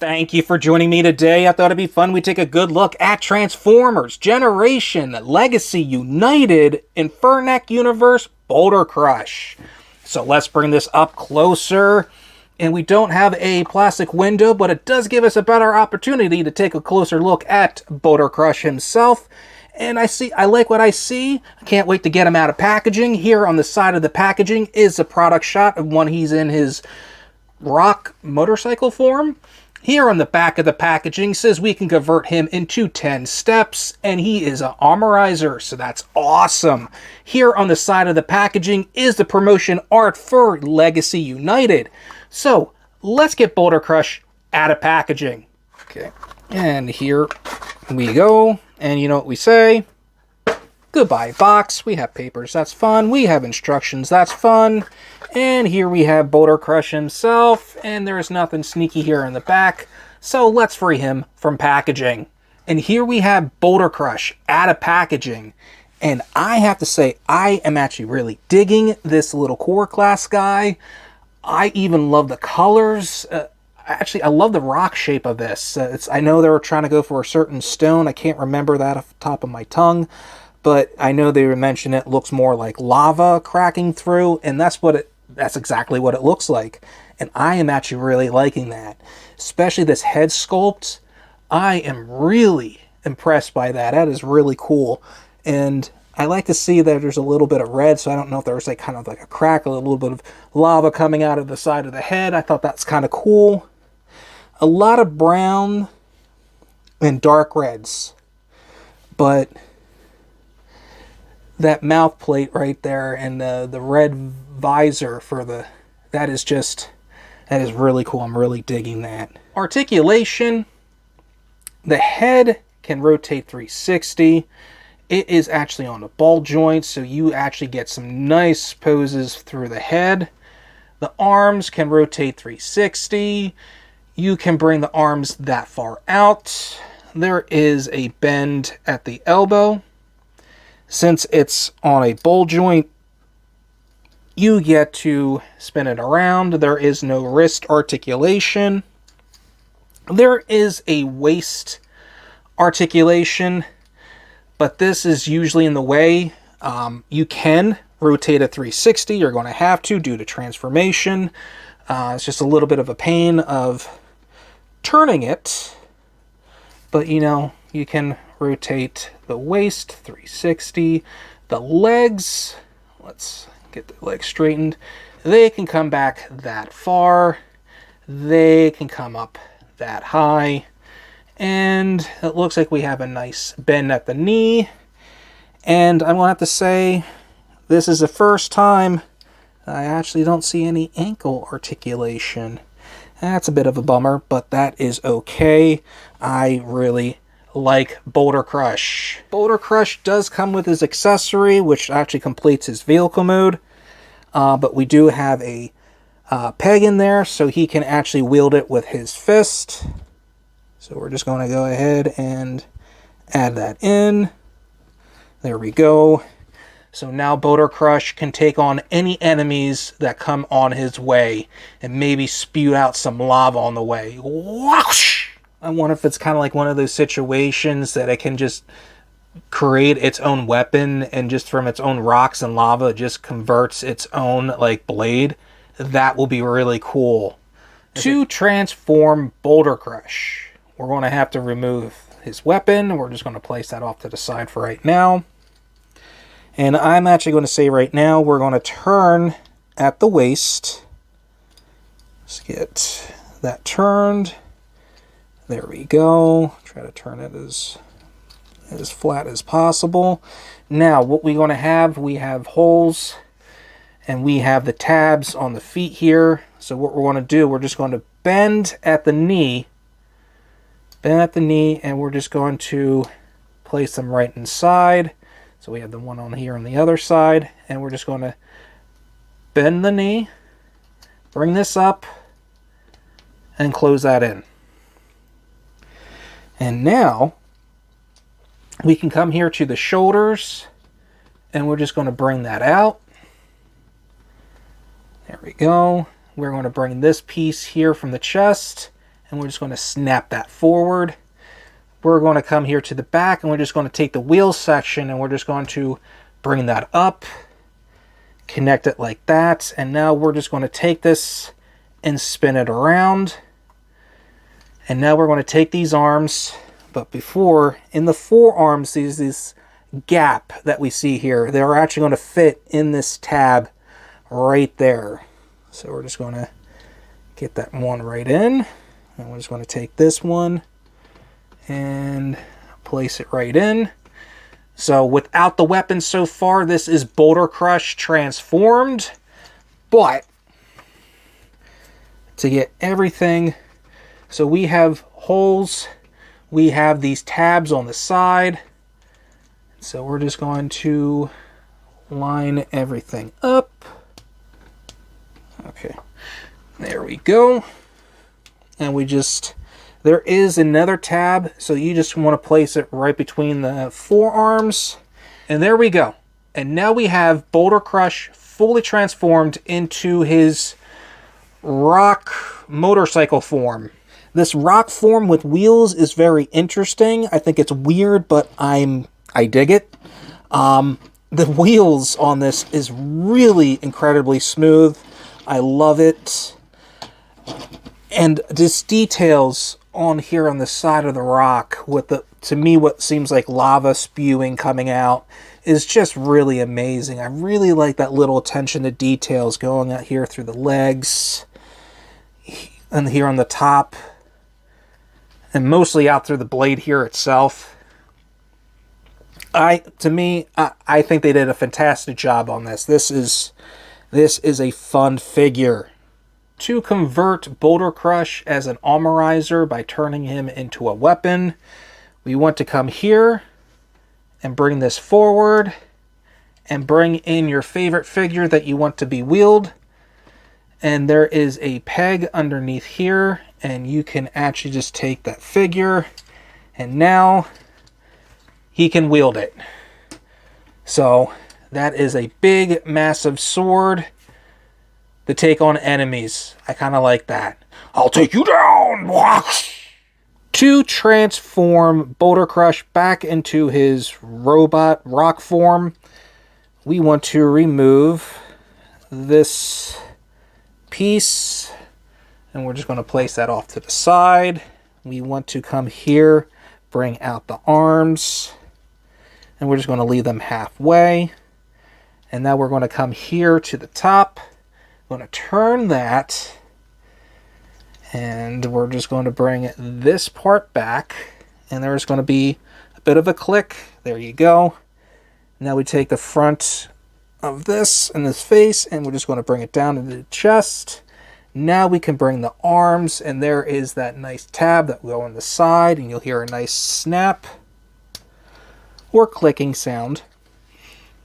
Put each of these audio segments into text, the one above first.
Thank you for joining me today. I thought it'd be fun we take a good look at Transformers, Generation, Legacy United, Infernac Universe, Bouldercrush. So let's bring this up closer. And we don't have a plastic window, but it does give us a better opportunity to take a closer look at Bouldercrush himself. And I like what I see. I can't wait to get him out of packaging. Here on the side of the packaging is a product shot of when he's in his rock motorcycle form. Here on the back of the packaging says we can convert him into 10 steps, and he is an armorizer, so that's awesome. Here on the side of the packaging is the promotion art for Legacy United. So let's get Bouldercrush out of packaging. Okay, and here we go, and you know what we say? Goodbye box. We have papers, that's fun. We have instructions, that's fun. And here we have Bouldercrush himself, and there's nothing sneaky here in the back. So let's free him from packaging. And here we have Bouldercrush out of packaging. And I have to say, I am actually really digging this little core class guy. I even love the colors. Actually, I love the rock shape of this. I know they were trying to go for a certain stone. I can't remember that off the top of my tongue. But I know they mentioned it looks more like lava cracking through, and that's exactly what it looks like. And I am actually really liking that. Especially this head sculpt. I am really impressed by that. That is really cool. And I like to see that there's a little bit of red, so I don't know if there's like kind of like a crack, a little bit of lava coming out of the side of the head. I thought that's kind of cool. A lot of brown and dark reds. But that mouth plate right there and the red visor for that is really cool. I'm really digging that. Articulation, the head can rotate 360. It is actually on a ball joint, so you actually get some nice poses through the head. The arms can rotate 360. You can bring the arms that far out. There is a bend at the elbow. Since it's on a ball joint, you get to spin it around. There is no wrist articulation. There is a waist articulation, but this is usually in the way. You can rotate a 360. You're going to have to due to transformation. It's just a little bit of a pain of turning it, but you know, you can rotate the waist 360. The legs, let's get the legs straightened. They can come back that far. They can come up that high. And it looks like we have a nice bend at the knee. And I'm going to have to say, this is the first time I actually don't see any ankle articulation. That's a bit of a bummer, but that is okay. I really like Bouldercrush. Bouldercrush does come with his accessory, which actually completes his vehicle mode. But we do have a peg in there, so he can actually wield it with his fist. So we're just going to go ahead and add that in. There we go. So now Bouldercrush can take on any enemies that come on his way and maybe spew out some lava on the way. Whoosh! I wonder if it's kind of like one of those situations that it can just create its own weapon and just from its own rocks and lava it just converts its own like blade. That will be really cool. To transform Bouldercrush, we're going to have to remove his weapon. We're just going to place that off to the side for right now. And I'm actually going to say right now we're going to turn at the waist. Let's get that turned. There we go. Try to turn it as flat as possible. Now, what we're going to have, we have holes, and we have the tabs on the feet here. So what we're going to do, we're just going to bend at the knee, and we're just going to place them right inside. So we have the one on here on the other side, and we're just going to bend the knee, bring this up, and close that in. And now we can come here to the shoulders, and we're just going to bring that out. There we go. We're going to bring this piece here from the chest, and we're just going to snap that forward. We're going to come here to the back, and we're just going to take the wheel section, and we're just going to bring that up, connect it like that, and now we're just going to take this and spin it around. And now we're going to take these arms, but before, in the forearms, this gap that we see here, they're actually going to fit in this tab right there. So we're just going to get that one right in, and we're just going to take this one and place it right in. So without the weapon so far, this is Bouldercrush transformed, but to get everything, so we have holes, we have these tabs on the side, so we're just going to line everything up. Okay, there we go. And we just, there is another tab, so you just want to place it right between the forearms. And there we go. And now we have Bouldercrush fully transformed into his rock motorcycle form. This rock form with wheels is very interesting. I think it's weird, but I dig it. The wheels on this is really incredibly smooth. I love it. And this details on here on the side of the rock with the, to me, what seems like lava spewing coming out is just really amazing. I really like that little attention to details going out here through the legs and here on the top and mostly out through the blade here itself. I think they did a fantastic job on this. This is a fun figure. To convert Bouldercrush as an armorizer by turning him into a weapon, we want to come here and bring this forward and bring in your favorite figure that you want to be wheeled. And there is a peg underneath here, and you can actually just take that figure, and now he can wield it. So that is a big, massive sword to take on enemies. I kind of like that. I'll take you down! To transform Bouldercrush back into his robot rock form, we want to remove this piece, and we're just going to place that off to the side. We want to come here, bring out the arms, and we're just going to leave them halfway. And now we're going to come here to the top. I'm going to turn that, and we're just going to bring this part back, and there's going to be a bit of a click. There you go. Now we take the front of this and this face, and we're just going to bring it down into the chest. Now we can bring the arms, and there is that nice tab that will go on the side, and you'll hear a nice snap or clicking sound.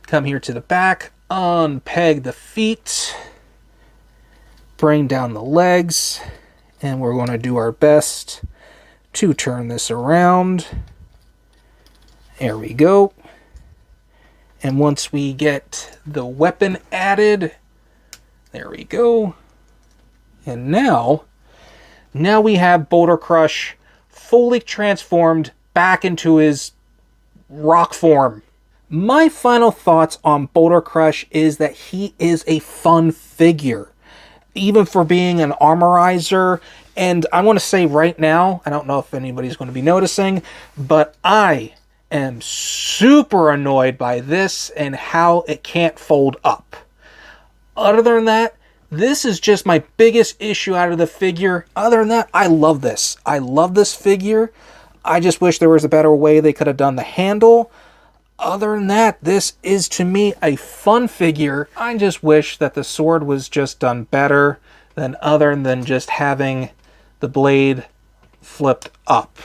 Come here to the back, unpeg the feet, bring down the legs, and we're going to do our best to turn this around. There we go. And once we get the weapon added, there we go. And now we have Bouldercrush fully transformed back into his rock form. My final thoughts on Bouldercrush is that he is a fun figure, even for being an armorizer. And I want to say right now, I don't know if anybody's going to be noticing, but I am super annoyed by this and how it can't fold up. Other than that, this is just my biggest issue out of the figure. Other than that, I love this. I love this figure. I just wish there was a better way they could have done the handle. Other than that, this is to me a fun figure. I just wish that the sword was just done better than other than just having the blade flipped up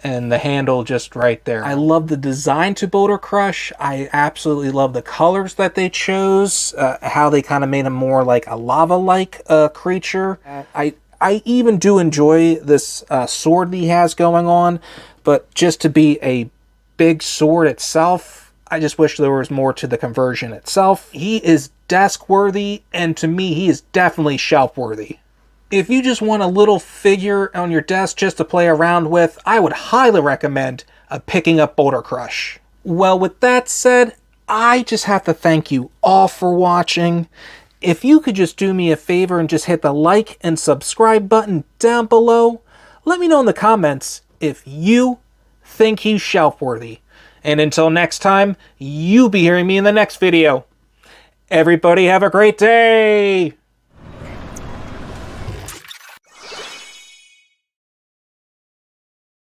and the handle just right there. I love the design to Bouldercrush. I absolutely love the colors that they chose, how they kind of made him more like a lava-like creature. I even do enjoy this sword that he has going on, but just to be a big sword itself, I just wish there was more to the conversion itself. He is desk-worthy, and to me, he is definitely shelf-worthy. If you just want a little figure on your desk just to play around with, I would highly recommend picking up Bouldercrush. Well, with that said, I just have to thank you all for watching. If you could just do me a favor and just hit the like and subscribe button down below, let me know in the comments if you think he's shelf-worthy. And until next time, you'll be hearing me in the next video. Everybody have a great day!